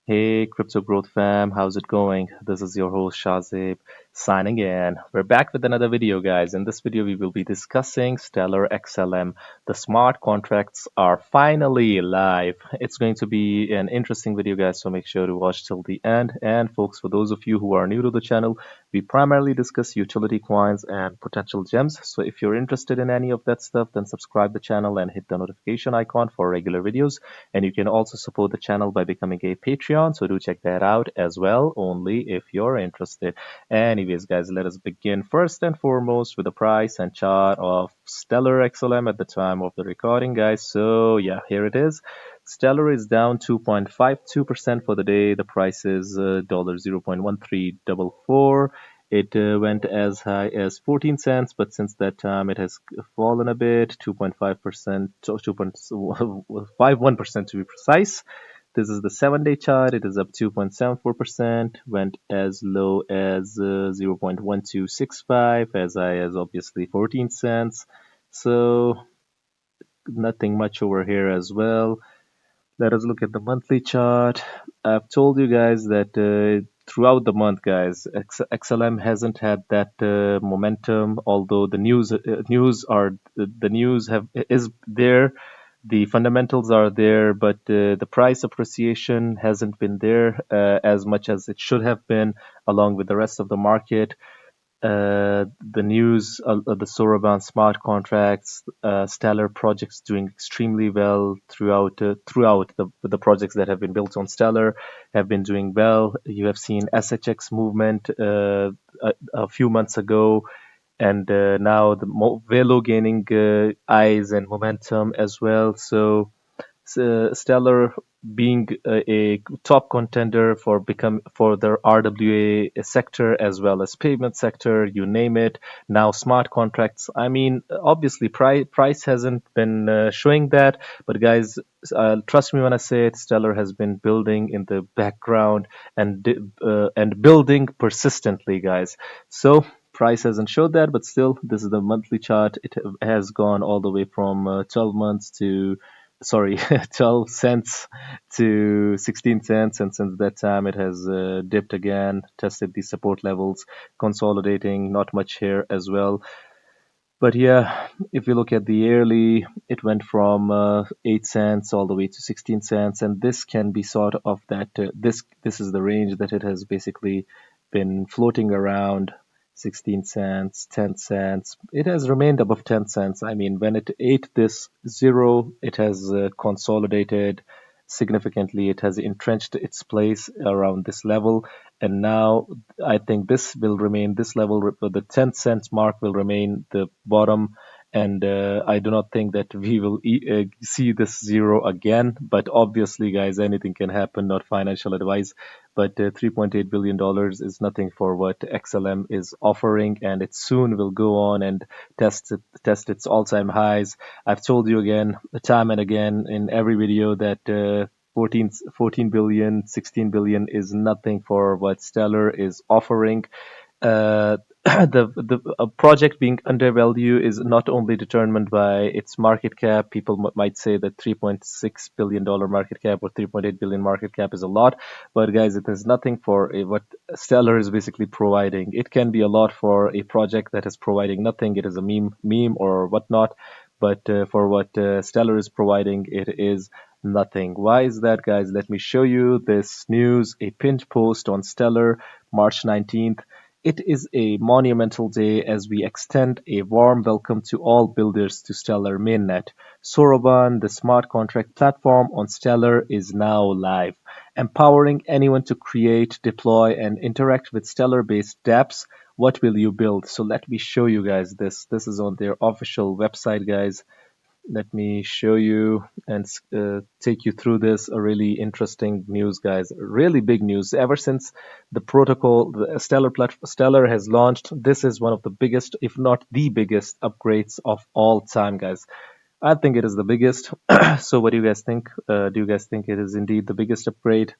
Hey, Crypto Growth Fam, how's it going? This is your host Shazib signing in. We're back with another video, guys. In this video, we will be discussing Stellar XLM. The smart contracts are finally live. It's going to be an interesting video, guys, so make sure to watch till the end. And, folks, for those of you who are new to the channel, we primarily discuss utility coins and potential gems. So, if you're interested in any of that stuff, then subscribe the channel and hit the notification icon for regular videos. And you can also support the channel by becoming a Patreon. So do check that out as well, only if you're interested. Anyways, guys, let us begin first and foremost with the price and chart of Stellar XLM at the time of the recording, guys. So yeah, here it is. Stellar is down 2.52% for the day. The price is $0.1344. It went as high as 14 cents, but since that time it has fallen a bit, 2.5%, 2.51% to be precise. This is the 7-day chart. It is up 2.74%, went as low as 0.1265, as high as obviously 14 cents. So nothing much over here as well. Let us look at the monthly chart. I've told you guys that throughout the month, guys, XLM hasn't had that momentum. Although the news have is there, the fundamentals are there, but the price appreciation hasn't been there as much as it should have been, along with the rest of the market. The news, the Soroban smart contracts, Stellar projects doing extremely well throughout the projects that have been built on Stellar have been doing well. You have seen SHX movement a few months ago, and now the VELO gaining eyes and momentum as well. So Stellar being a top contender for their RWA sector as well as payment sector, you name it. Now smart contracts. I mean, obviously price hasn't been showing that, but guys, trust me when I say it. Stellar has been building in the background and building persistently, guys. So price hasn't showed that, but still, this is the monthly chart. It has gone all the way from 12 months to sorry 12 cents to 16 cents, and since that time it has dipped again, tested the support levels, consolidating. Not much here as well, but yeah, if you look at the yearly, it went from 8 cents all the way to 16 cents, and this can be sort of that this is the range that it has basically been floating around. 16 cents, 10 cents. It has remained above 10 cents. I mean, when it ate this zero, it has consolidated significantly. It has entrenched its place around this level. And now I think this will remain this level. The 10 cents mark will remain the bottom. And I do not think that we will see this zero again. But obviously, guys, anything can happen. Not financial advice, but $3.8 billion is nothing for what XLM is offering, and it soon will go on and test its all-time highs. I've told you again, time and again in every video that 14 billion, 16 billion is nothing for what Stellar is offering. The a project being undervalued is not only determined by its market cap. People might say that $3.6 billion market cap or 3.8 billion market cap is a lot, but guys, it is nothing for what Stellar is basically providing. It can be a lot for a project that is providing nothing. It is a meme or whatnot, but for what Stellar is providing, it is nothing. Why is that, guys? Let me show you this news. A pinned post on Stellar, March 19th. It is a monumental day as we extend a warm welcome to all builders to Stellar mainnet. Soroban, the smart contract platform on Stellar, is now live, empowering anyone to create, deploy, and interact with Stellar-based dApps. What will you build? So let me show you guys this. This is on their official website, guys. Let me show you and take you through this. A really interesting news, guys. Really big news. Ever since the protocol, the Stellar has launched, this is one of the biggest, if not the biggest, upgrades of all time, guys. I think it is the biggest. So, what do you guys think? Do you guys think it is indeed the biggest upgrade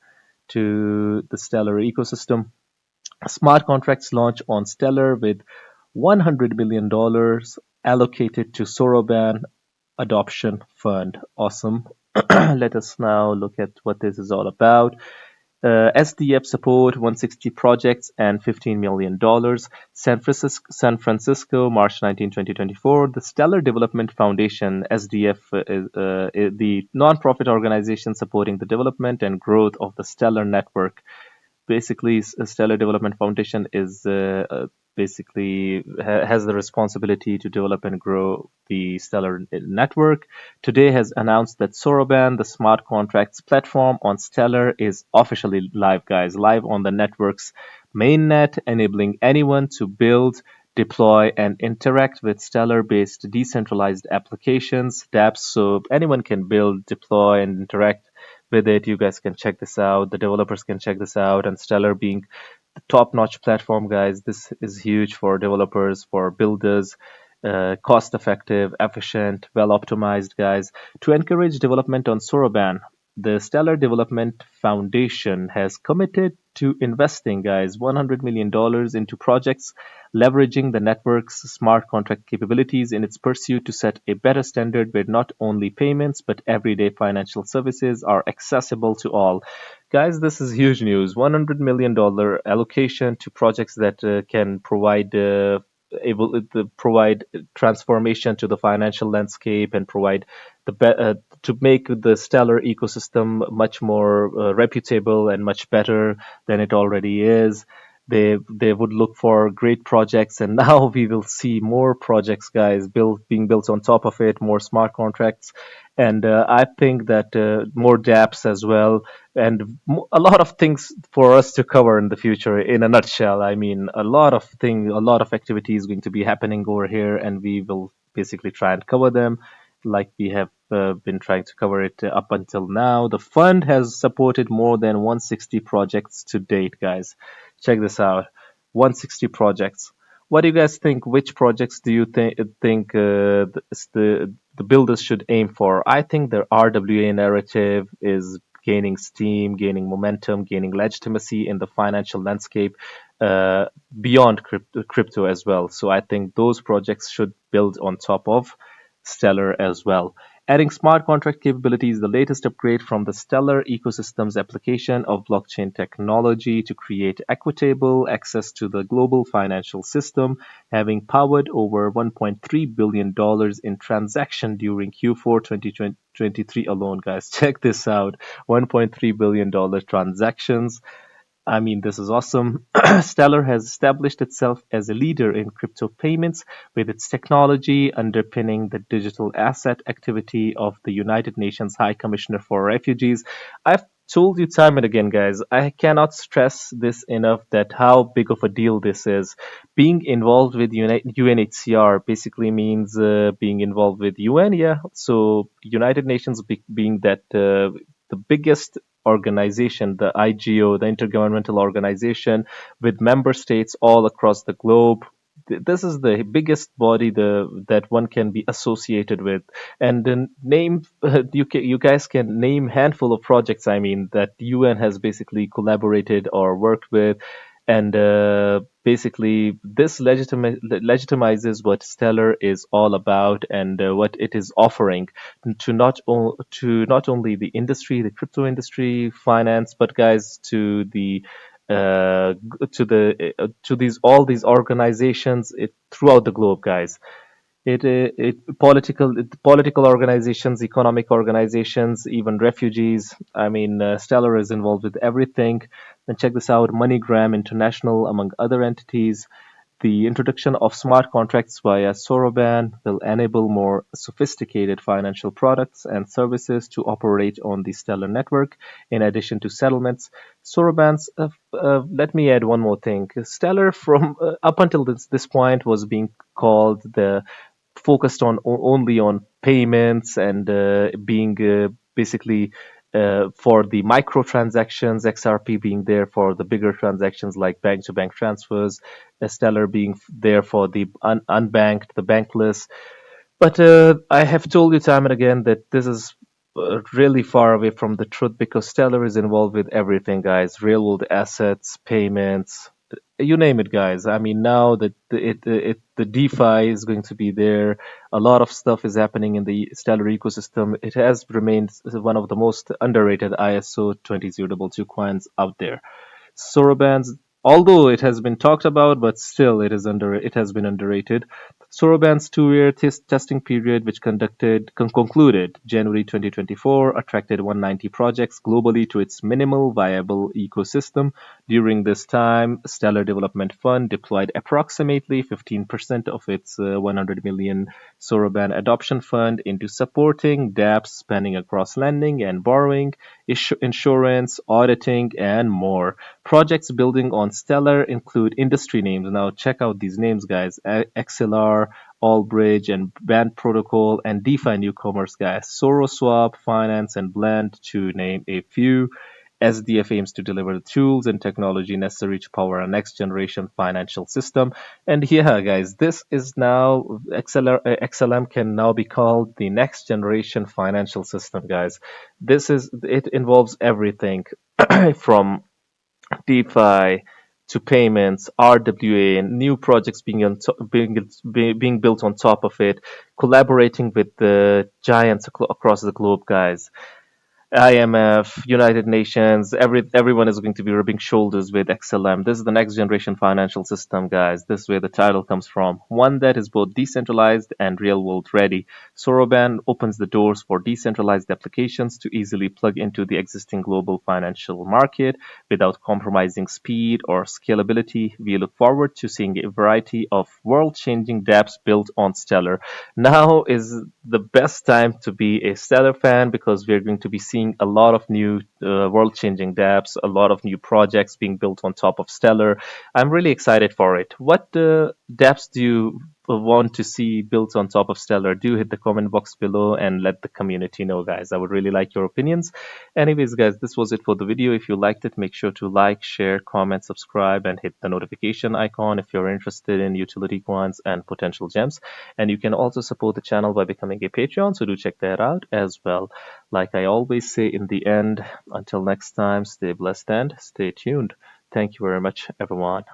to the Stellar ecosystem? Smart contracts launch on Stellar with $100 million allocated to Soroban Adoption Fund. Awesome. Let us now look at what this is all about. SDF support 160 projects and $15 million. San Francisco, March 19, 2024. The Stellar Development Foundation (SDF) is the nonprofit organization supporting the development and growth of the Stellar network. Basically, Stellar Development Foundation is basically has the responsibility to develop and grow the Stellar network. Today has announced that Soroban, the smart contracts platform on Stellar, is officially live, guys, live on the network's mainnet, enabling anyone to build, deploy, and interact with Stellar-based decentralized applications, dApps. So anyone can build, deploy, and interact with it. You guys can check this out. The developers can check this out. And Stellar being the top-notch platform, guys, this is huge for developers, for builders. Cost-effective, efficient, well-optimized, guys. To encourage development on Soroban, the Stellar Development Foundation has committed to investing, guys, $100 million into projects leveraging the network's smart contract capabilities in its pursuit to set a better standard where not only payments but everyday financial services are accessible to all. Guys, this is huge news. $100 million allocation to projects that can able to provide transformation to the financial landscape and provide to make the Stellar ecosystem much more reputable and much better than it already is. They would look for great projects, and now we will see more projects, guys, being built on top of it, more smart contracts, and I think that more dApps as well, and a lot of things for us to cover in the future. In a nutshell, I mean, a lot of activities going to be happening over here, and we will basically try and cover them like we have been trying to cover it up until now. The fund has supported more than 160 projects to date, guys. Check this out, 160 projects. What do you guys think? Which projects do you think the builders should aim for? I think the RWA narrative is gaining steam, gaining momentum, gaining legitimacy in the financial landscape uh, beyond crypto as well. So I think those projects should build on top of Stellar as well. Adding smart contract capabilities, the latest upgrade from the Stellar ecosystem's application of blockchain technology to create equitable access to the global financial system, having powered over $1.3 billion in transaction during Q4 2023 alone, guys. Check this out, $1.3 billion transactions. I mean, this is awesome. Stellar has established itself as a leader in crypto payments with its technology underpinning the digital asset activity of the United Nations High Commissioner for Refugees. I've told you time and again, guys, I cannot stress this enough that how big of a deal this is. Being involved with UNHCR basically means being involved with UN, yeah. So United Nations being that the biggest organization, the IGO, the Intergovernmental Organization, with member states all across the globe. This is the biggest body that one can be associated with, and then you guys can name handful of projects. I mean that UN has basically collaborated or worked with, and basically this legitimizes what Stellar is all about and what it is offering to not only the industry, the crypto industry, finance, but guys to these all these organizations throughout the globe, guys. Political organizations, economic organizations, even refugees. I mean, Stellar is involved with everything. And check this out: MoneyGram International, among other entities. The introduction of smart contracts via Soroban will enable more sophisticated financial products and services to operate on the Stellar network. In addition to settlements, Soroban's. Let me add one more thing. Stellar, from up until this point, was being called the focused on only on payments and being basically for the microtransactions, XRP being there for the bigger transactions like bank to bank transfers, Stellar being there for the unbanked, the bankless. But I have told you time and again that this is really far away from the truth because Stellar is involved with everything, guys, real world assets, payments. you name it, guys. I mean, now that the DeFi is going to be there, a lot of stuff is happening in the Stellar ecosystem. It has remained one of the most underrated ISO 20022 coins out there. Soroban's, although it has been talked about, but still it has been underrated. Soroban's two-year testing period, which concluded January 2024, attracted 190 projects globally to its minimal viable ecosystem. During this time, Stellar Development Fund deployed approximately 15% of its 100 million Soroban Adoption Fund into supporting dApps spanning across lending and borrowing, insurance, auditing, and more. Projects building on Stellar include industry names. Now check out these names, guys. XLR, Allbridge, and Band Protocol, and DeFi newcomers, guys. SoroSwap, Finance, and Blend, to name a few. SDF aims to deliver the tools and technology necessary to power a next generation financial system. And yeah, guys, this is now XLM can now be called the next generation financial system, guys. It involves everything from DeFi to payments, RWA, and new projects being built on top of it, collaborating with the giants across the globe, guys. IMF, United Nations, everyone is going to be rubbing shoulders with XLM. This is the next generation financial system, guys. This is where the title comes from. One that is both decentralized and real world ready. Soroban opens the doors for decentralized applications to easily plug into the existing global financial market without compromising speed or scalability. We look forward to seeing a variety of world changing dApps built on Stellar. Now is the best time to be a Stellar fan because we're going to be seeing a lot of new world changing dApps, a lot of new projects being built on top of Stellar. I'm really excited for it. What dApps do you want to see built on top of Stellar? Do hit the comment box below and let the community know, guys. I would really like your opinions. Anyways, guys, this was it for the video. If you liked it, make sure to like, share, comment, subscribe, and hit the notification icon if you're interested in utility coins and potential gems. And you can also support the channel by becoming a Patreon, so do check that out as well. Like I always say in the end, until next time, stay blessed and stay tuned. Thank you very much, everyone.